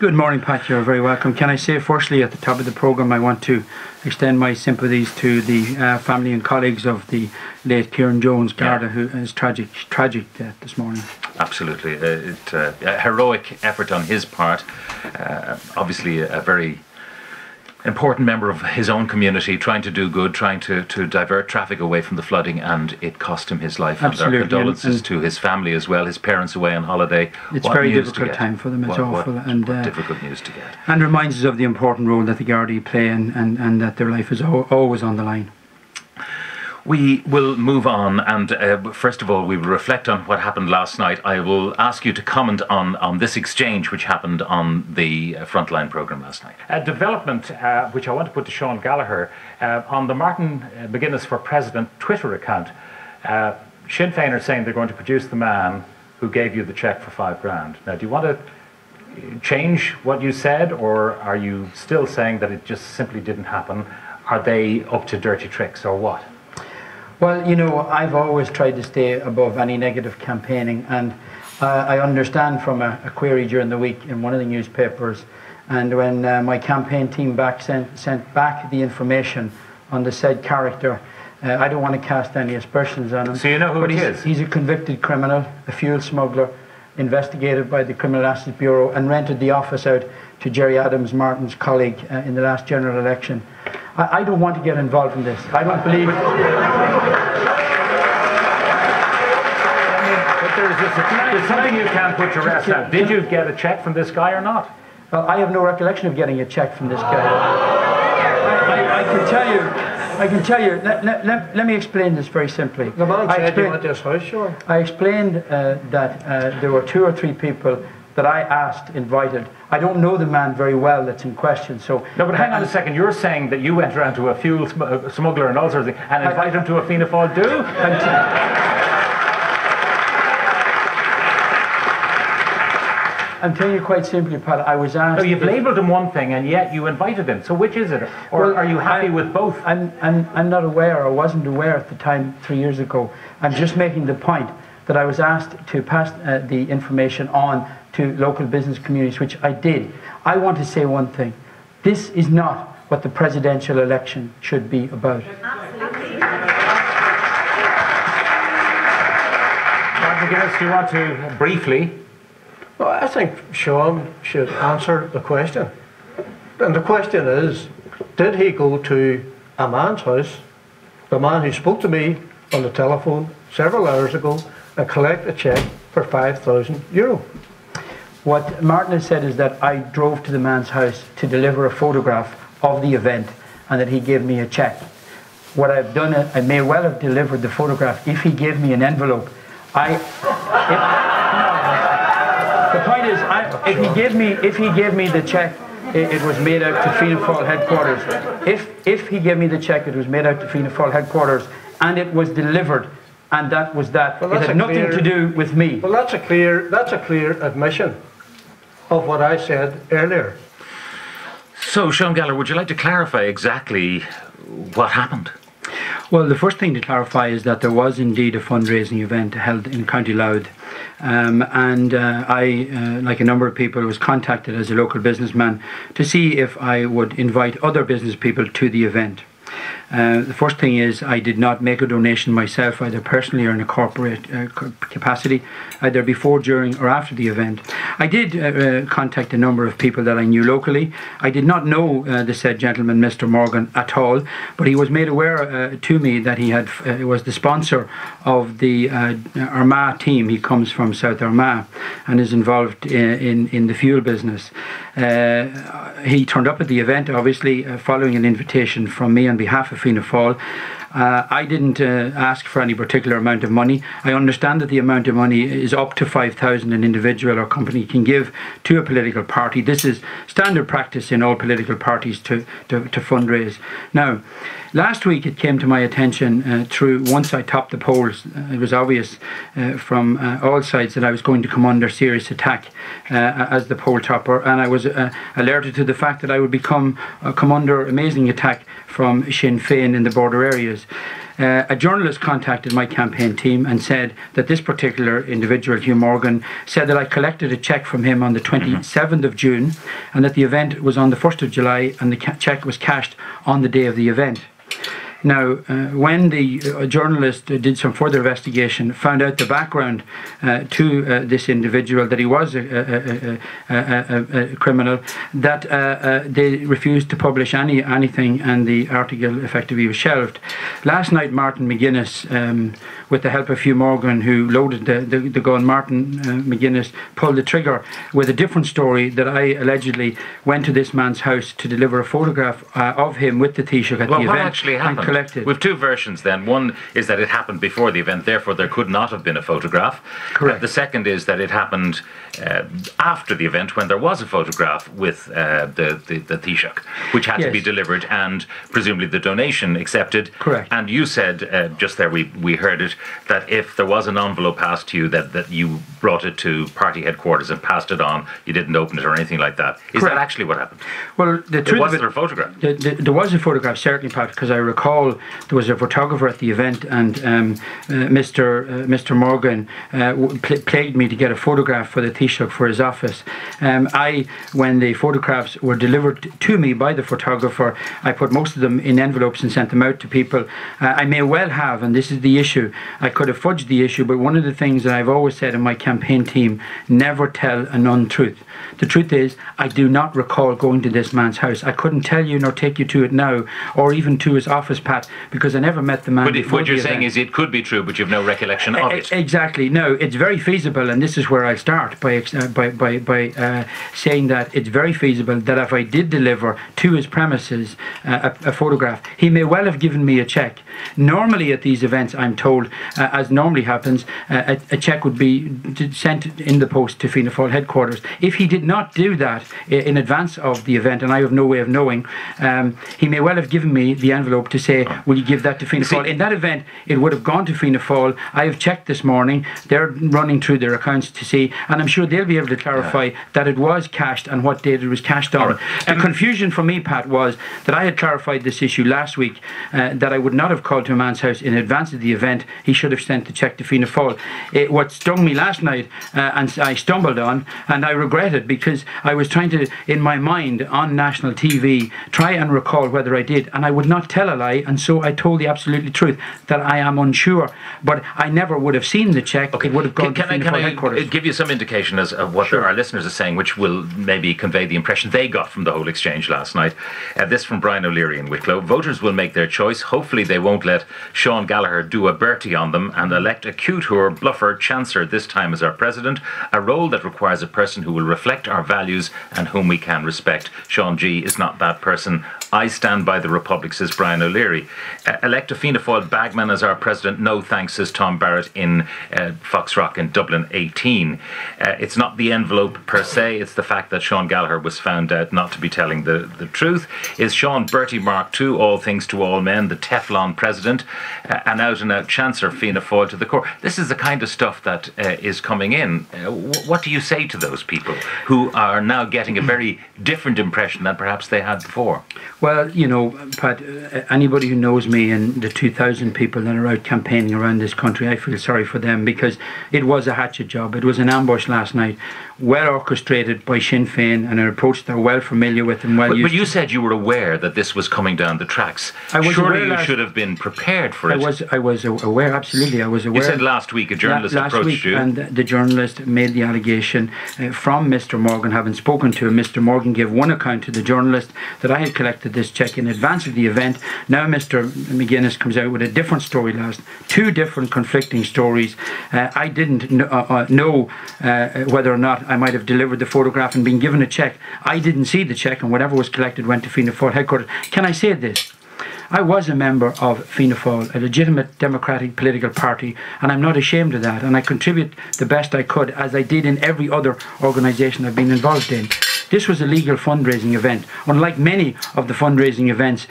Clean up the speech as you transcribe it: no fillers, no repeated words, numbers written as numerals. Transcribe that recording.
Good morning, Pat. You're very welcome. Can I say firstly at the top of the programme I want to extend my sympathies to the family and colleagues of the late Kieran Jones Garda, who is tragic death this morning. Absolutely. A heroic effort on his part. Obviously a very important member of his own community, trying to do good, trying to divert traffic away from the flooding, and it cost him his life. Absolutely. And our condolences to his family as well, his parents away on holiday. It's a very difficult time for them, it's awful. And difficult news to get. And reminds us of the important role that the Gardaí play and that their life is always on the line. We will move on, and first of all we will reflect on what happened last night. I will ask you to comment on this exchange which happened on the Frontline programme last night. A development which I want to put to Sean Gallagher on the Martin McGuinness for President Twitter account. Sinn Féin are saying they're going to produce the man who gave you the cheque for $5,000. Now, do you want to change what you said, or are you still saying that it just simply didn't happen? Are they up to dirty tricks or what? Well, you know, I've always tried to stay above any negative campaigning, and I understand from a query during the week in one of the newspapers, and when my campaign team sent back the information on the said character, I don't want to cast any aspersions on him. So you know who he is? He's a convicted criminal, a fuel smuggler, investigated by the Criminal Assets Bureau and rented the office out to Jerry Adams, Martin's colleague, in the last general election. I don't want to get involved in this. I don't believe... But there's something you can't put your rest on. Did you get a cheque from this guy or not? Well, I have no recollection of getting a cheque from this guy. I can tell you. Let me explain this very simply. The man said you went to his house, sure. I explained that there were 2 or 3 people that I asked, invited. I don't know the man very well that's in question, so... No, but hang on a second. You're saying that you went around to a fuel smuggler and all sorts of things and invited him to a Fianna Fáil do? I'm telling you quite simply, Pat, I was asked... No, you've labelled him one thing and yet you invited him. So which is it? Or well, are you happy with both? I'm not aware, or wasn't aware at the time 3 years ago. I'm just making the point that I was asked to pass the information on to local business communities, which I did. I want to say one thing. This is not what the presidential election should be about. Absolutely. Dr. McGuinness, do you want to briefly? Well, I think Sean should answer the question. And the question is, did he go to a man's house, the man who spoke to me on the telephone several hours ago, and collect a cheque for €5,000? What Martin has said is that I drove to the man's house to deliver a photograph of the event and that he gave me a cheque. What I've done, I may well have delivered the photograph if he gave me an envelope. The point is, if he gave me the cheque, it was made out to Fianna Fáil headquarters. If he gave me the cheque, it was made out to Fianna Fáil headquarters, and it was delivered. And that was that. Well, it had nothing to do with me. Well, that's a clear admission of what I said earlier. So, Sean Gallagher, would you like to clarify exactly what happened? Well, the first thing to clarify is that there was indeed a fundraising event held in County Louth. I, like a number of people, was contacted as a local businessman to see if I would invite other business people to the event. The first thing is I did not make a donation myself, either personally or in a corporate capacity, either before, during or after the event. I did contact a number of people that I knew locally. I did not know the said gentleman, Mr. Morgan, at all, but he was made aware to me that he was the sponsor of the Armagh team. He comes from South Armagh and is involved in the fuel business. He turned up at the event, obviously, following an invitation from me on behalf of Fianna Fáil. I didn't ask for any particular amount of money. I understand that the amount of money is up to 5,000 an individual or company can give to a political party. This is standard practice in all political parties to fundraise. Now, last week it came to my attention once I topped the polls, it was obvious from all sides that I was going to come under serious attack as the poll topper, and I was alerted to the fact that I would come under amazing attack from Sinn Féin in the border areas. was a journalist contacted my campaign team and said that this particular individual, Hugh Morgan, said that I collected a cheque from him on the 27th of June and that the event was on the 1st of July and the cheque was cashed on the day of the event. Now, when the journalist did some further investigation, found out the background to this individual, that he was a criminal, that they refused to publish anything, and the article effectively was shelved. Last night, Martin McGuinness, with the help of Hugh Morgan, who loaded the gun, Martin McGuinness pulled the trigger with a different story, that I allegedly went to this man's house to deliver a photograph of him with the Taoiseach at the event. What actually happened? We've two versions then. One is that it happened before the event, therefore there could not have been a photograph. Correct. The second is that it happened after the event, when there was a photograph with the Taoiseach, which had to be delivered and presumably the donation accepted. Correct. And you said, just there we heard it, that if there was an envelope passed to you, that you brought it to party headquarters and passed it on, you didn't open it or anything like that. Is that actually what happened? Well, the truth was there a photograph? There was a photograph, certainly, Pat, because I recall there was a photographer at the event, and Mr. Morgan plagued me to get a photograph for the Taoiseach for his office. When the photographs were delivered to me by the photographer, I put most of them in envelopes and sent them out to people. I may well have, and this is the issue, I could have fudged the issue, but one of the things that I've always said in my campaign team, never tell an untruth. The truth is, I do not recall going to this man's house. I couldn't tell you nor take you to it now, or even to his office, Pat, because I never met the man before. What you're saying is it could be true, but you've no recollection of it. Exactly. No, it's very feasible, and this is where I start by saying that it's very feasible that if I did deliver to his premises a photograph, he may well have given me a cheque. Normally at these events, I'm told, as normally happens, a cheque would be sent in the post to Fianna Fáil headquarters. If he did not do that in advance of the event, and I have no way of knowing, he may well have given me the envelope to say, will you give that to Fianna Fáil? In that event, it would have gone to Fianna Fáil. I have checked this morning. They're running through their accounts to see, and I'm sure they'll be able to clarify that it was cashed and what date it was cashed on. Right. The confusion for me, Pat, was that I had clarified this issue last week, that I would not have called to a man's house in advance of the event. He should have sent the cheque to Fianna Fáil. What stung me last night, and I stumbled on, and I regret it, because I was trying to, in my mind, on national TV, try and recall whether I did, and I would not tell a lie, and so I told the absolute truth that I am unsure, but I never would have seen the cheque. Okay. It would have gone to Fianna Fáil headquarters. Can I give you some indication as of what our listeners are saying, which will maybe convey the impression they got from the whole exchange last night? This from Brian O'Leary in Wicklow. Voters will make their choice. Hopefully they won't let Sean Gallagher do a bertie on them and elect a cute-hoor, bluffer, chancer this time as our president, a role that requires a person who will reflect our values and whom we can respect. Sean G is not that person. I stand by the Republic, says Brian O'Leary. Elect a Fianna Fáil bagman as our president, no thanks, says Tom Barrett in Foxrock in Dublin 18. It's not the envelope per se, it's the fact that Sean Gallagher was found out not to be telling the truth. Is Sean Bertie Mark II, all things to all men, the Teflon president, an out-and-out chancer Fianna Fáil to the core? This is the kind of stuff that is coming in. What do you say to those people who are now getting a very different impression than perhaps they had before? Well, you know, Pat, anybody who knows me and the 2,000 people that are out campaigning around this country, I feel sorry for them, because it was a hatchet job. It was an ambush last night, well orchestrated by Sinn Féin, and an approach they're well familiar with and well used to. But you said you were aware that this was coming down the tracks. Surely you should have been prepared for it. I was aware, absolutely. I was aware. You said last week a journalist approached you. And the journalist made the allegation from Mr. Morgan, having spoken to him. Mr. Morgan gave one account to the journalist that I had collected this cheque in advance of the event. Now Mr. McGuinness comes out with a different story two different conflicting stories. I didn't know whether or not I might have delivered the photograph and been given a cheque. I didn't see the cheque, and whatever was collected went to Fianna Fáil headquarters. Can I say this? I was a member of Fianna Fáil, a legitimate democratic political party, and I'm not ashamed of that, and I contribute the best I could, as I did in every other organisation I've been involved in. This was a legal fundraising event, unlike many of the fundraising events